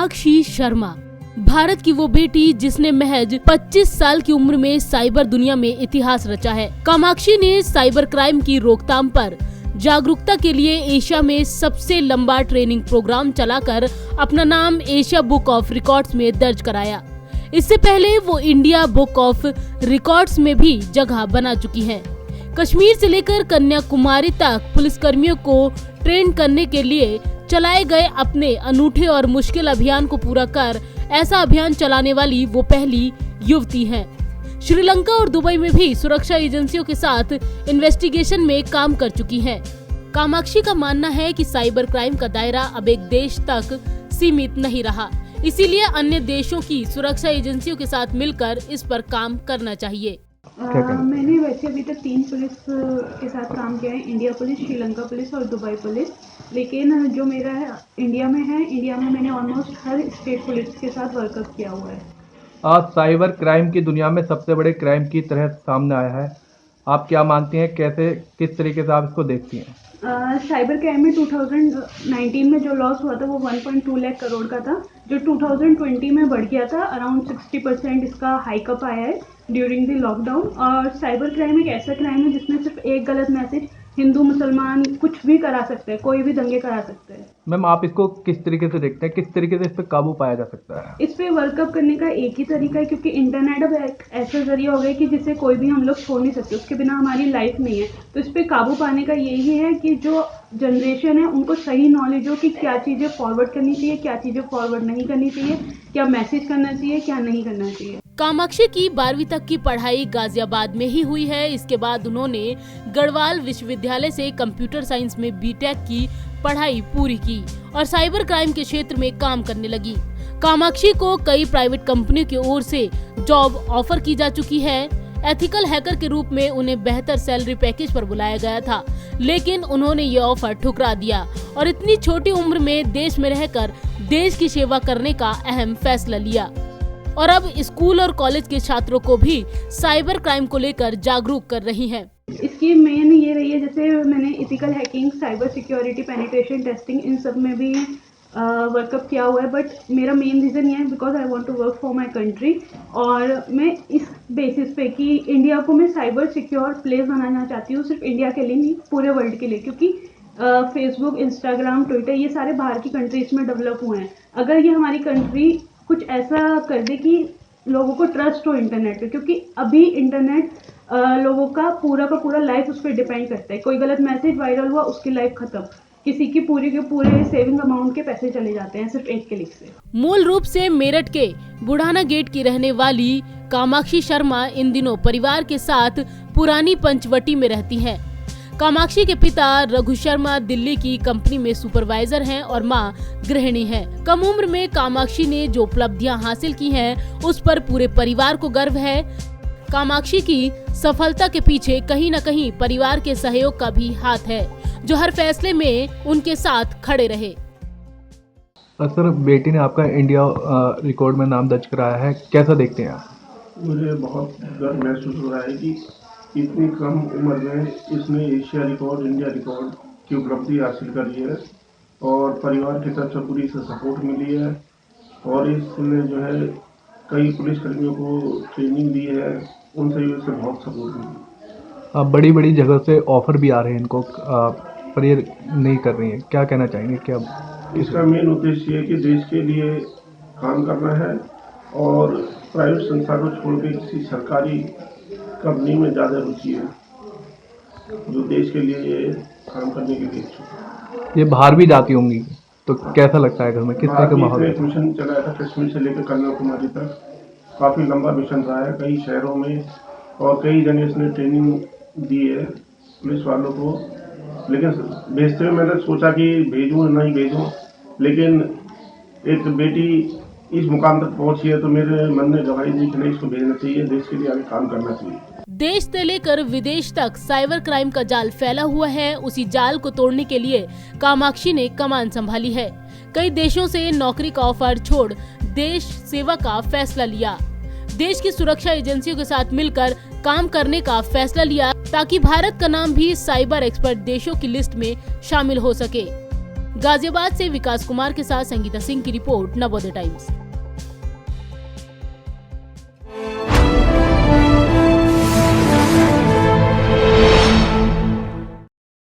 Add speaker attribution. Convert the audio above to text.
Speaker 1: कामाक्षी शर्मा भारत की वो बेटी जिसने महज 25 साल की उम्र में साइबर दुनिया में इतिहास रचा है। कामाक्षी ने साइबर क्राइम की रोकथाम पर जागरूकता के लिए एशिया में सबसे लंबा ट्रेनिंग प्रोग्राम चलाकर अपना नाम एशिया बुक ऑफ रिकॉर्ड्स में दर्ज कराया। इससे पहले वो इंडिया बुक ऑफ रिकॉर्ड्स में भी जगह बना चुकी हैं। कश्मीर से लेकर कन्याकुमारी तक पुलिसकर्मियों को ट्रेन करने के लिए चलाए गए अपने अनूठे और मुश्किल अभियान को पूरा कर ऐसा अभियान चलाने वाली वो पहली युवती हैं। श्रीलंका और दुबई में भी सुरक्षा एजेंसियों के साथ इन्वेस्टिगेशन में काम कर चुकी हैं। कामाक्षी का मानना है कि साइबर क्राइम का दायरा अब एक देश तक सीमित नहीं रहा, इसीलिए अन्य देशों की सुरक्षा एजेंसियों के साथ मिलकर इस पर काम करना चाहिए।
Speaker 2: मैंने वैसे अभी तक 3 पुलिस के साथ काम किया है, इंडिया पुलिस, श्रीलंका पुलिस और दुबई पुलिस। लेकिन जो मेरा है इंडिया में मैंने ऑलमोस्ट हर स्टेट पुलिस के साथ वर्कअप किया हुआ है।
Speaker 3: आज साइबर क्राइम की दुनिया में सबसे बड़े क्राइम की तरह सामने आया है। आप क्या मानती हैं, किस तरीके से आप इसको देखती हैं?
Speaker 2: साइबर क्राइम में 2019 में जो लॉस हुआ था वो 1.2 लाख करोड़ का था, जो 2020 में बढ़ गया था। अराउंड 60% इसका हाइकअप आया है ड्यूरिंग द लॉकडाउन। और साइबर क्राइम एक ऐसा क्राइम है जिसमें सिर्फ एक गलत मैसेज हिंदू मुसलमान कुछ भी करा सकते हैं, कोई भी दंगे करा सकते हैं।
Speaker 3: मैम, आप इसको किस तरीके से देखते हैं, किस तरीके से इस पर काबू पाया जा सकता है?
Speaker 2: इस पे वर्कअप करने का एक ही तरीका है, क्योंकि इंटरनेट अब एक ऐसा जरिया हो गया कि जिसे कोई भी हम लोग छोड़ नहीं सकते, उसके बिना हमारी लाइफ नहीं है। तो इस पे काबू पाने का यही है कि जो जनरेशन है उनको सही नॉलेज हो कि क्या चीज़ें फॉरवर्ड करनी चाहिए, क्या चीज़ें फॉरवर्ड नहीं करनी चाहिए, क्या मैसेज करना चाहिए, क्या नहीं करना चाहिए।
Speaker 1: कामाक्षी की 12वीं तक की पढ़ाई गाजियाबाद में ही हुई है। इसके बाद उन्होंने गढ़वाल विश्वविद्यालय से कंप्यूटर साइंस में बीटेक की पढ़ाई पूरी की और साइबर क्राइम के क्षेत्र में काम करने लगी। कामाक्षी को कई प्राइवेट कंपनियों की ओर से जॉब ऑफर की जा चुकी है। एथिकल हैकर के रूप में उन्हें बेहतर सैलरी पैकेज पर बुलाया गया था, लेकिन उन्होंने ये ऑफर ठुकरा दिया और इतनी छोटी उम्र में देश में रहकर देश की सेवा करने का अहम फैसला लिया। और अब स्कूल और कॉलेज के छात्रों को भी साइबर क्राइम को लेकर जागरूक कर रही हैं।
Speaker 2: इसकी मेन ये रही है, जैसे मैंने ethical hacking, cyber security, penetration testing, इन सब में भी वर्कअप किया हुआ है। बट मेरा मेन रीज़न ये है because I want to work for my country. और मैं इस बेसिस पे कि इंडिया को मैं साइबर सिक्योर प्लेस बनाना चाहती हूँ, सिर्फ इंडिया के लिए नहीं, पूरे वर्ल्ड के लिए। क्योंकि फेसबुक, इंस्टाग्राम, ट्विटर ये सारे बाहर की कंट्रीज में डेवलप हुए हैं। अगर ये हमारी कंट्री कुछ ऐसा कर दे कि लोगों को ट्रस्ट हो इंटरनेट पे, क्योंकि अभी इंटरनेट लोगों का पूरा लाइफ उस पर डिपेंड करता है। कोई गलत मैसेज वायरल हुआ, उसकी लाइफ खत्म, किसी की पूरे के पूरे सेविंग अमाउंट के पैसे चले जाते हैं सिर्फ एक क्लिक से।
Speaker 1: मूल रूप से मेरठ के बुढ़ाना गेट की रहने वाली कामाक्षी शर्मा इन दिनों परिवार के साथ पुरानी पंचवटी में रहती हैं। कामाक्षी के पिता रघु शर्मा दिल्ली की कंपनी में सुपरवाइजर हैं और मां गृहिणी हैं। कम उम्र में कामाक्षी ने जो उपलब्धियां हासिल की हैं, उस पर पूरे परिवार को गर्व है। कामाक्षी की सफलता के पीछे कहीं न कहीं परिवार के सहयोग का भी हाथ है, जो हर फैसले में उनके साथ खड़े रहे।
Speaker 3: सर, बेटी ने आपका इंडिया रिकॉर्ड में नाम दर्ज कराया है, कैसा देखते हैं आप?
Speaker 4: मुझे बहुत गर्व महसूस हो रहा है कि इतनी कम उम्र में इसने एशिया रिकॉर्ड, इंडिया रिकॉर्ड की उपलब्धि हासिल करी है और परिवार की तरफ से पूरी से सपोर्ट मिली है। और इसने जो है कई पुलिसकर्मियों को ट्रेनिंग दी है, उनसे भी इससे बहुत सपोर्ट मिली।
Speaker 3: बड़ी बड़ी जगह से ऑफर भी आ रहे हैं इनको, पर ये नहीं कर रही हैं, क्या कहना चाहेंगे? क्या
Speaker 4: इसका मेन उद्देश्य है कि देश के लिए काम करना है और प्राइवेट संस्था को छोड़ के किसी सरकारी कंपनी में ज़्यादा रुचि है, जो देश के लिए ये काम करने के लिए इच्छुक है।
Speaker 3: ये बाहर भी जाती होंगी, तो कैसा लगता है घर में, किस तरह का माहौल?
Speaker 4: मिशन चलाया था कश्मीर से लेकर कन्याकुमारी तक, काफ़ी लंबा मिशन रहा है, कई शहरों में और कई जगह इसने ट्रेनिंग दी है पुलिस वालों को। लेकिन भेजते हुए मैंने सोचा कि भेजूँ नहीं भेजूँ, लेकिन एक बेटी इस मुकाम तक पहुंची है तो मेरे मन ने गवाही दी कि नहीं, इसको भेजना चाहिए, देश के लिए आगे काम करना चाहिए।
Speaker 1: देश से लेकर विदेश तक साइबर क्राइम का जाल फैला हुआ है। उसी जाल को तोड़ने के लिए कामाक्षी ने कमान संभाली है। कई देशों से नौकरी का ऑफर छोड़ देश सेवा का फैसला लिया। देश की सुरक्षा एजेंसियों के साथ मिलकर काम करने का फैसला लिया, ताकि भारत का नाम भी साइबर एक्सपर्ट देशों की लिस्ट में शामिल हो सके। गाजियाबाद से विकास कुमार के साथ संगीता सिंह की रिपोर्ट, नवोदय टाइम्स।